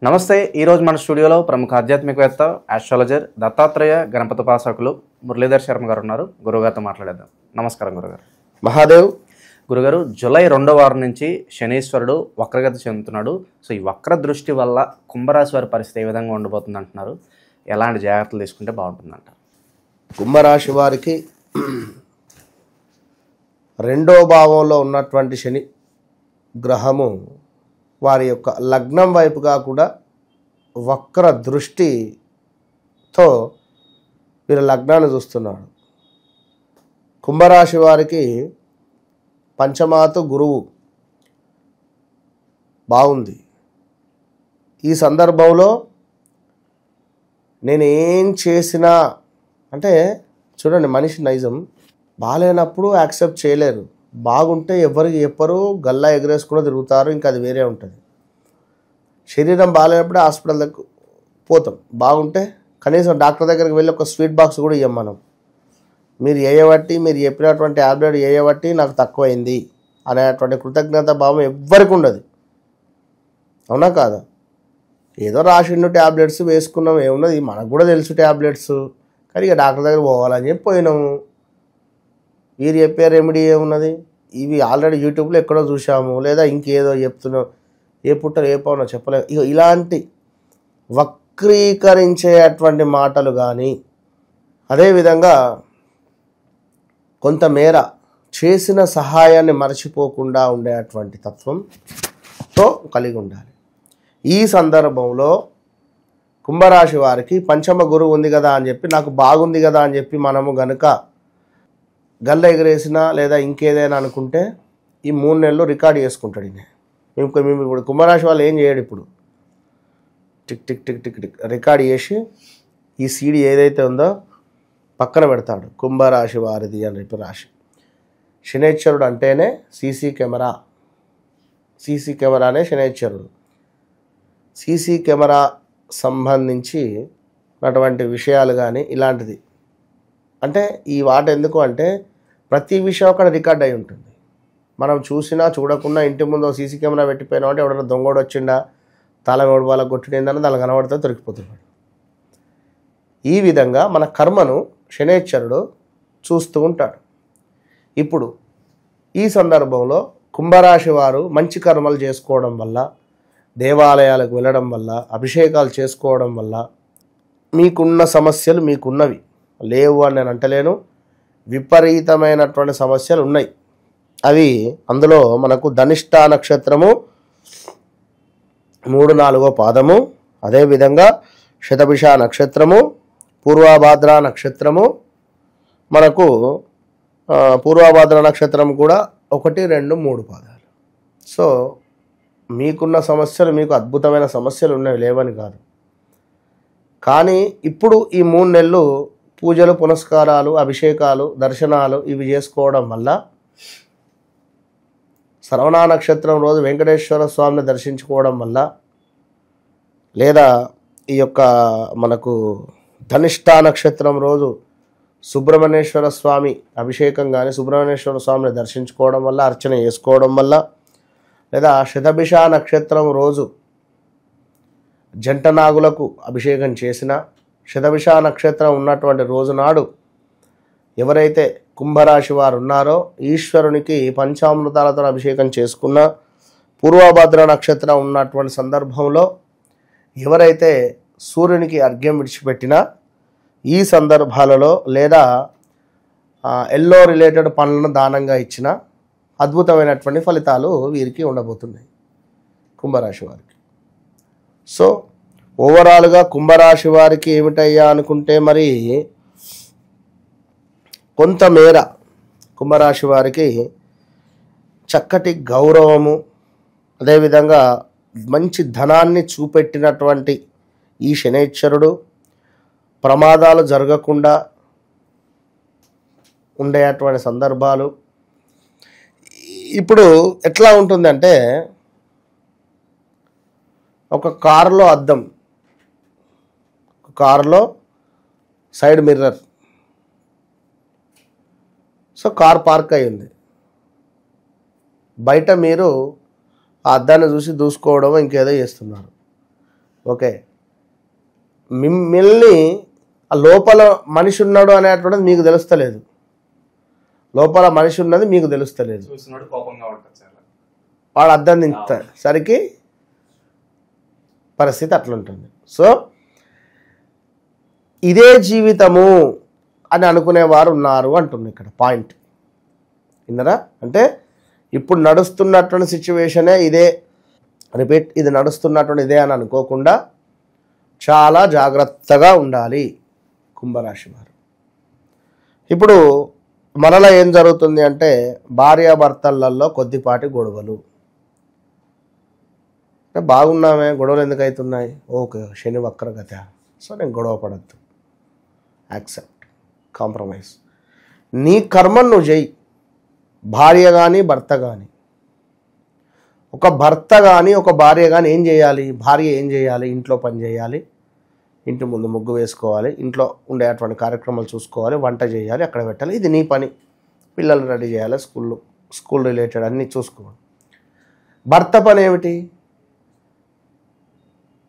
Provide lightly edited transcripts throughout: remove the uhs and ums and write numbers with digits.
నమస్తే. ఈరోజు మన స్టూడియోలో ప్రముఖ ఆధ్యాత్మికవేత్త ఆస్ట్రాలజర్ దత్తాత్రేయ గణపతి ఉపాసకులు మురళీధర్ శర్మ గారు ఉన్నారు. గురుగారితో మాట్లాడేద్దాం. నమస్కారం గురుగారు. మహాదేవ్. గురుగారు, జూలై 2వ వారం నుంచి శనీశ్వరుడు వక్రగతి చెందుతున్నాడు. సో ఈ వక్ర దృష్టి వల్ల కుంభరాశి వారి పరిస్థితి ఏ విధంగా ఉండబోతుంది అంటున్నారు? ఎలాంటి జాగ్రత్తలు తీసుకుంటే బాగుంటుందంట? కుంభరాశి వారికి 2వ భావంలో ఉన్నటువంటి శని గ్రహము వారి యొక్క లగ్నం వైపుగా కూడా వక్ర దృష్టితో వీరి లగ్నాన్ని చూస్తున్నాడు. కుంభరాశి వారికి పంచమాతు గురువు బాగుంది. ఈ సందర్భంలో నేనేం చేసినా అంటే చూడండి, మనిషి నైజం బాగాలేనప్పుడు యాక్సెప్ట్ చేయలేరు, బాగుంటే ఎవరికి చెప్పరు, గల్లా ఎగరేసుకుని తిరుగుతారు, ఇంకా అది వేరే ఉంటుంది. శరీరం బాగాలేనప్పుడే హాస్పిటల్ దగ్గర పోతాం, బాగుంటే కనీసం డాక్టర్ దగ్గరికి వెళ్ళి ఒక స్వీట్ బాక్స్ కూడా ఇవ్వం మనం. మీరు చేయబట్టి, మీరు చెప్పినటువంటి ట్యాబ్లెట్ చేయబట్టి నాకు తక్కువైంది అనేటువంటి కృతజ్ఞత భావం ఎవ్వరికి ఉండదు. అవునా కాదా? ఏదో రాసిండు ట్యాబ్లెట్స్ వేసుకున్నాం, ఏమున్నది, మనకు కూడా తెలుసు ట్యాబ్లెట్స్, కానీ ఇక డాక్టర్ దగ్గర పోవాలని చెప్పి పోయినాము. వీరు చెప్పే రెమెడీ ఏమున్నది, ఇవి ఆల్రెడీ యూట్యూబ్లో ఎక్కడో చూసాము, లేదా ఇంకేదో చెప్తున్నాం, ఏ పుట్టరు ఏ పవనో చెప్పలేము. ఇక ఇలాంటి వక్రీకరించేటువంటి మాటలు కానీ, అదేవిధంగా కొంతమేర చేసిన సహాయాన్ని మర్చిపోకుండా ఉండేటువంటి తత్వంతో కలిగి ఉండాలి. ఈ సందర్భంలో కుంభరాశి వారికి పంచమ గురువు ఉంది కదా అని చెప్పి, నాకు బాగుంది కదా అని చెప్పి మనము గనుక గల్ల ఎగరేసినా లేదా ఇంకేదైనా అనుకుంటే ఈ 3 నెలలు రికార్డ్ చేసుకుంటాడు. మేము ఇప్పుడు కుంభరాశి వాళ్ళు ఏం చేయడు, ఇప్పుడు tick tick tick tick tick record చేసి ఈ సీడీ ఏదైతే ఉందో పక్కన పెడతాడు. కుంభరాశి వారిది అని చెప్పి రాశి. శనైశ్వరుడు అంటేనే సీసీ కెమెరానే శనైశ్వరుడు. సీసీ కెమెరా సంబంధించి అటువంటి విషయాలు కానీ ఇలాంటిది అంటే ఈ వాట ఎందుకు అంటే ప్రతి విషయం అక్కడ రికార్డ్ అయి ఉంటుంది. మనం చూసినా చూడకుండా ఇంటి ముందు సీసీ కెమెరా పెట్టిపోయినా అంటే ఎవడన్నా దొంగోడు వచ్చిండా, తాళం ఎవడు వాళ్ళకి కొట్టిందని దానికి కనబడితే దొరికిపోతున్నాడు. ఈ విధంగా మన కర్మను శనైశ్వరుడు చూస్తూ ఉంటాడు. ఇప్పుడు ఈ సందర్భంలో కుంభరాశి వారు మంచి కర్మలు చేసుకోవడం వల్ల, దేవాలయాలకు వెళ్ళడం వల్ల, అభిషేకాలు చేసుకోవడం వల్ల మీకున్న సమస్యలు మీకున్నవి లేవు అని నేను అంటలేను. విపరీతమైనటువంటి సమస్యలు ఉన్నాయి. అవి అందులో మనకు ధనిష్ట నక్షత్రము 3-4వ పాదము, అదేవిధంగా శతభిష నక్షత్రము, పూర్వభాద్ర నక్షత్రము, మనకు పూర్వభాద్ర నక్షత్రం కూడా 1, 2, 3 పాదాలు. సో మీకున్న సమస్యలు మీకు అద్భుతమైన సమస్యలు ఉన్నాయి, లేవని కాదు. కానీ ఇప్పుడు ఈ 3 నెలలు పూజలు, పునస్కారాలు, అభిషేకాలు, దర్శనాలు ఇవి చేసుకోవడం వల్ల, శ్రవణ నక్షత్రం రోజు వెంకటేశ్వర స్వామిని దర్శించుకోవడం వల్ల, లేదా ఈ యొక్క మనకు ధనిష్ట నక్షత్రం రోజు సుబ్రహ్మణ్యేశ్వర స్వామి అభిషేకం కానీ, సుబ్రహ్మణ్యేశ్వర స్వామిని దర్శించుకోవడం వల్ల, అర్చన చేసుకోవడం వల్ల, లేదా శతభిష నక్షత్రం రోజు జంట నాగులకు అభిషేకం చేసిన, శతభిష నక్షత్రం ఉన్నటువంటి రోజు నాడు ఎవరైతే కుంభరాశి వారు ఉన్నారో ఈశ్వరునికి పంచామృతాలతో అభిషేకం చేసుకున్న, పూర్వభద్ర నక్షత్రం ఉన్నటువంటి సందర్భంలో ఎవరైతే సూర్యునికి అర్ఘ్యం విడిచిపెట్టినా, ఈ సందర్భాలలో లేదా ఎల్లో రిలేటెడ్ పనులను దానంగా ఇచ్చిన అద్భుతమైనటువంటి ఫలితాలు వీరికి ఉండబోతున్నాయి కుంభరాశి వారికి. సో ఓవరాల్గా కుంభరాశి వారికి ఏమిటయ్యా అనుకుంటే, మరి కొంతమేర కుంభరాశి వారికి చక్కటి గౌరవము, అదేవిధంగా మంచి ధనాన్ని చూపెట్టినటువంటి ఈ శనైశ్వరుడు ప్రమాదాలు జరగకుండా ఉండేటువంటి సందర్భాలు. ఇప్పుడు ఎట్లా ఉంటుందంటే, ఒక కారులో అద్దం, కారులో side mirror, so car park అయ్యింది, బయట మీరు ఆ అద్దాన్ని చూసి దూసుకోవడం ఇంకేదో చేస్తున్నారు. ఓకే, మిమ్మల్ని ఆ లోపల మనిషి ఉన్నాడు అనేటువంటిది మీకు తెలుస్తలేదు, లోపల మనిషి ఉన్నది మీకు తెలుస్తలేదు. వాడు అద్దం దించేసరికి పరిస్థితి అట్లుంటుంది. సో ఇదే జీవితము అని అనుకునేవారు ఉన్నారు అంటుంది ఇక్కడ పాయింట్. విన్నరా? అంటే ఇప్పుడు నడుస్తున్నటువంటి సిచ్యువేషనే ఇదే, రిపీట్, ఇది నడుస్తున్నటువంటి ఇదే అని అనుకోకుండా చాలా జాగ్రత్తగా ఉండాలి కుంభరాశి వారు. ఇప్పుడు మనలో ఏం జరుగుతుంది అంటే భార్యాభర్తలలో కొద్దిపాటి గొడవలు. బాగున్నామే, గొడవలు ఎందుకు అవుతున్నాయి? ఓకే, శని వక్రగత, సో నేను గొడవ పడద్దు, యాక్సెప్ట్, కాంప్రమైజ్. నీ కర్మను నువ్వు చెయ్యి. భార్య కానీ భర్త కానీ, ఒక భర్త కానీ ఒక భార్య కానీ ఏం చేయాలి? భార్య ఏం చేయాలి? ఇంట్లో పని చేయాలి, ఇంటి ముందు ముగ్గు వేసుకోవాలి, ఇంట్లో ఉండేటువంటి కార్యక్రమాలు చూసుకోవాలి, వంట చేయాలి, అక్కడ పెట్టాలి. ఇది నీ పని. పిల్లలు రెడీ చేయాలి, స్కూల్ రిలేటెడ్ అన్నీ చూసుకోవాలి. భర్త పని ఏమిటి?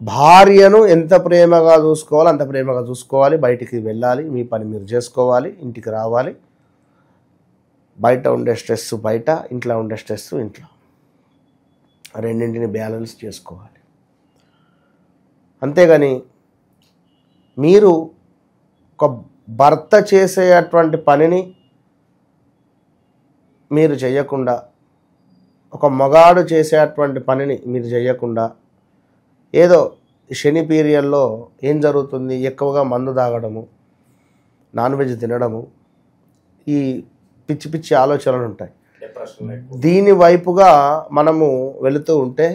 భార్యను ఎంత ప్రేమగా చూసుకోవాలి అంత ప్రేమగా చూసుకోవాలి. బయటికి వెళ్ళాలి, మీ పని మీరు చేసుకోవాలి, ఇంటికి రావాలి. బయట ఉండే స్ట్రెస్ బయట, ఇంట్లో ఉండే స్ట్రెస్ ఇంట్లో, రెండింటిని బ్యాలెన్స్ చేసుకోవాలి. అంతేగాని మీరు ఒక భర్త చేసేటువంటి పనిని మీరు చేయకుండా, ఒక మగాడు చేసేటువంటి పనిని మీరు చేయకుండా, ఏదో శని పీరియడ్లో ఏం జరుగుతుంది? ఎక్కువగా మందు తాగడము, నాన్ వెజ్ తినడము, ఈ పిచ్చి పిచ్చి ఆలోచనలు ఉంటాయి. దీని వైపుగా మనము వెళుతూ ఉంటే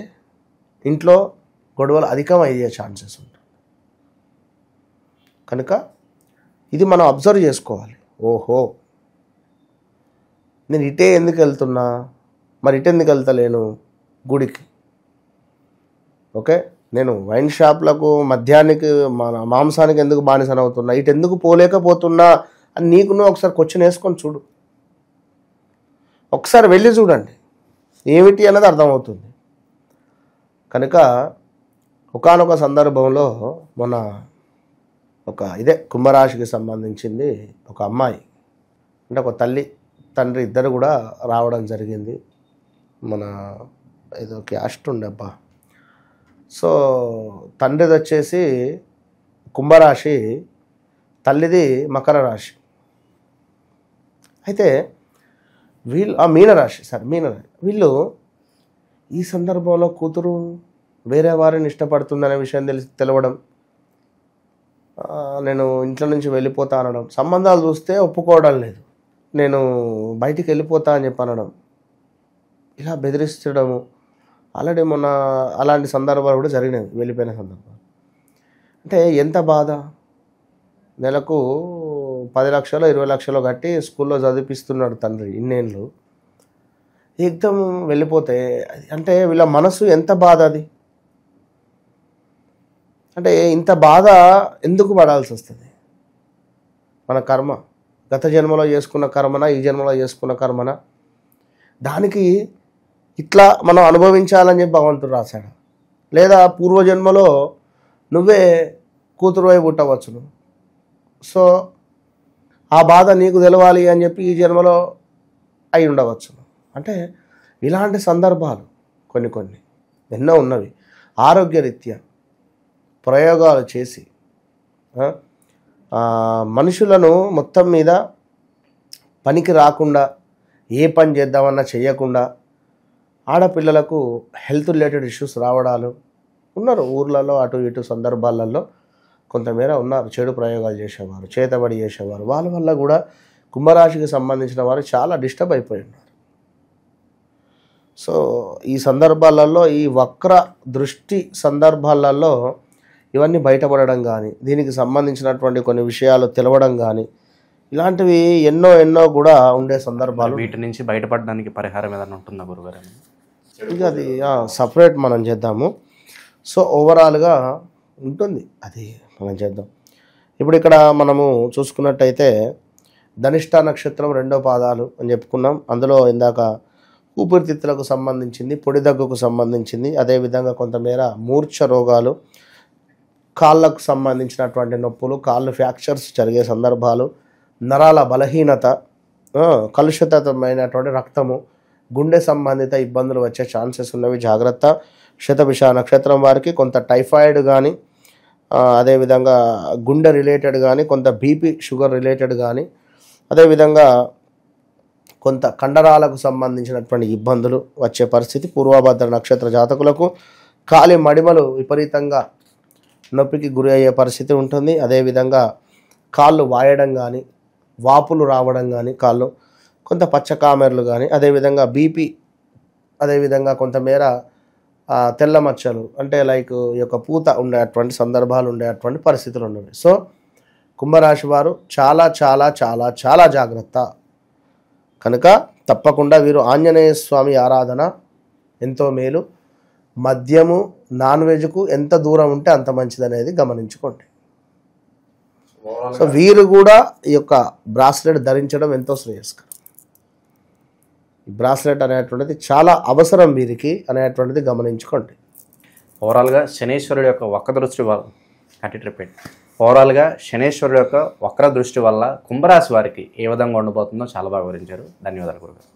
ఇంట్లో గొడవలు అధికం అయ్యే ఛాన్సెస్ ఉంటాయి. కనుక ఇది మనం అబ్జర్వ్ చేసుకోవాలి. ఓహో, నేను ఇటే ఎందుకు వెళ్తున్నా, మరి ఇటు ఎందుకు వెళ్తలేను గుడికి? ఓకే, నేను వైన్ షాప్లకు మద్యానికి మాంసానికి ఎందుకు బానిసనవుతున్నా, ఇటు ఎందుకు పోలేకపోతున్నా అని నీకు నువ్వు ఒకసారి క్వశ్చన్ వేసుకొని చూడు. ఒకసారి వెళ్ళి చూడండి ఏమిటి అన్నది అర్థమవుతుంది. కనుక ఒకానొక సందర్భంలో మొన్న ఒక ఇదే కుంభరాశికి సంబంధించింది ఒక అమ్మాయి, అంటే ఒక తల్లి తండ్రి ఇద్దరు కూడా రావడం జరిగింది. మన ఏదో క్యాస్ట్ ఉండబ్బా. సో తండ్రిది వచ్చేసి కుంభరాశి, తల్లిది మకర రాశి. అయితే వీళ్ళు మీనరాశి. వీళ్ళు ఈ సందర్భంలో కూతురు వేరే వారిని ఇష్టపడుతుందనే విషయం తెలవడం, నేను ఇంట్లో నుంచి వెళ్ళిపోతా అనడం, సంబంధాలు చూస్తే ఒప్పుకోవడం లేదు, నేను బయటికి వెళ్ళిపోతా అని చెప్పి అనడం, ఇలా బెదిరిస్తడము. ఆల్రెడీ మొన్న అలాంటి సందర్భాలు కూడా జరిగినాయి, వెళ్ళిపోయిన సందర్భాలు. అంటే ఎంత బాధ! నెలకు 10 లక్షలు 20 లక్షలు కట్టి స్కూల్లో చదివిపిస్తున్నాడు తండ్రి ఇన్నేళ్ళు, ఏకదం వెళ్ళిపోతే అంటే వీళ్ళ మనసు ఎంత బాధ! అది అంటే ఇంత బాధ ఎందుకు పడాల్సి వస్తుంది? మన కర్మ, గత జన్మలో చేసుకున్న కర్మన, ఈ జన్మలో చేసుకున్న కర్మన, దానికి ఇట్లా మనం అనుభవించాలని చెప్పి భగవంతుడు రాశాడు. లేదా పూర్వజన్మలో నువ్వే కూతురు వైపు పుట్టవచ్చును, సో ఆ బాధ నీకు తెలవాలి అని చెప్పి ఈ జన్మలో అయి ఉండవచ్చు. అంటే ఇలాంటి సందర్భాలు కొన్ని ఎన్నో ఉన్నవి. ఆరోగ్యరీత్యా ప్రయోగాలు చేసి మనుషులను మొత్తం మీద పనికి రాకుండా, ఏ పని చేద్దామన్నా చేయకుండా, ఆడపిల్లలకు హెల్త్ రిలేటెడ్ ఇష్యూస్ రావడాలు ఉన్నారు ఊర్లలో, అటు ఇటు సందర్భాలలో కొంతమేర ఉన్నారు. చెడు ప్రయోగాలు చేసేవారు, చేతబడి చేసేవారు, వాళ్ళ వల్ల కూడా కుంభరాశికి సంబంధించిన వారు చాలా డిస్టర్బ్ అయిపోయి ఉన్నారు. సో ఈ సందర్భాలలో, ఈ వక్ర దృష్టి సందర్భాలలో ఇవన్నీ బయటపడడం కానీ, దీనికి సంబంధించినటువంటి కొన్ని విషయాలు తెలవడం కానీ, ఇలాంటివి ఎన్నో కూడా ఉండే సందర్భాలు. వీటి నుంచి బయటపడడానికి పరిహారం ఏదైనా ఉంటుందా గురుగారు? ఇక అది సపరేట్ మనం చేద్దాము. సో ఓవరాల్గా ఉంటుంది, అది మనం చేద్దాం. ఇప్పుడు ఇక్కడ మనము చూసుకున్నట్టయితే ధనిష్ట నక్షత్రం 2వ పాదాలు అని చెప్పుకున్నాం. అందులో ఇందాక ఊపిరితిత్తులకు సంబంధించింది, పొడి దగ్గుకు సంబంధించింది, అదేవిధంగా కొంతమేర మూర్ఛ రోగాలు, కాళ్ళకు సంబంధించినటువంటి నొప్పులు, కాళ్ళు ఫ్రాక్చర్స్ జరిగే సందర్భాలు, నరాల బలహీనత, కలుషితమైనటువంటి రక్తము, గుండె సంబంధిత ఇబ్బందులు వచ్చే ఛాన్సెస్ ఉన్నవి, జాగ్రత్త. శతభిష నక్షత్రం వారికి కొంత టైఫాయిడ్ కానీ, అదేవిధంగా గుండె రిలేటెడ్ కానీ, కొంత బీపీ షుగర్ రిలేటెడ్ కానీ, అదేవిధంగా కొంత కండరాలకు సంబంధించినటువంటి ఇబ్బందులు వచ్చే పరిస్థితి. పూర్వభద్ర నక్షత్ర జాతకులకు కాలి మడిమలు విపరీతంగా నొప్పికి గురి అయ్యే పరిస్థితి ఉంటుంది. అదేవిధంగా కాళ్ళు వాయడం కానీ, వాపులు రావడం కానీ, కాళ్ళు కొంత పచ్చకామెర్లు కానీ, అదేవిధంగా బీపీ, అదేవిధంగా కొంతమేర తెల్ల మచ్చలు అంటే లైక్ ఈ యొక్క పూత ఉండేటువంటి సందర్భాలు ఉండేటువంటి పరిస్థితులు ఉన్నవి. సో కుంభరాశి వారు చాలా చాలా చాలా చాలా జాగ్రత్త. కనుక తప్పకుండా వీరు ఆంజనేయ స్వామి ఆరాధన ఎంతో మేలు. మద్యము, నాన్ వెజ్కు ఎంత దూరం ఉంటే అంత మంచిది అనేది గమనించుకోండి. సో వీరు కూడా ఈ యొక్క బ్రాస్లెట్ ధరించడం ఎంతో శ్రేయస్కరం. ఈ బ్రాస్లెట్ అనేటువంటిది చాలా అవసరం వీరికి అనేటువంటిది గమనించుకోండి. ఓవరాల్గా శనేశ్వరుడు యొక్క వక్ర దృష్టి వల్ల ఓవరాల్గా శనేశ్వరుడు యొక్క వక్ర దృష్టి వల్ల కుంభరాశి వారికి ఏ విధంగా ఉండబోతుందో చాలా బాగా వివరించారు. ధన్యవాదాలు గురుగారు.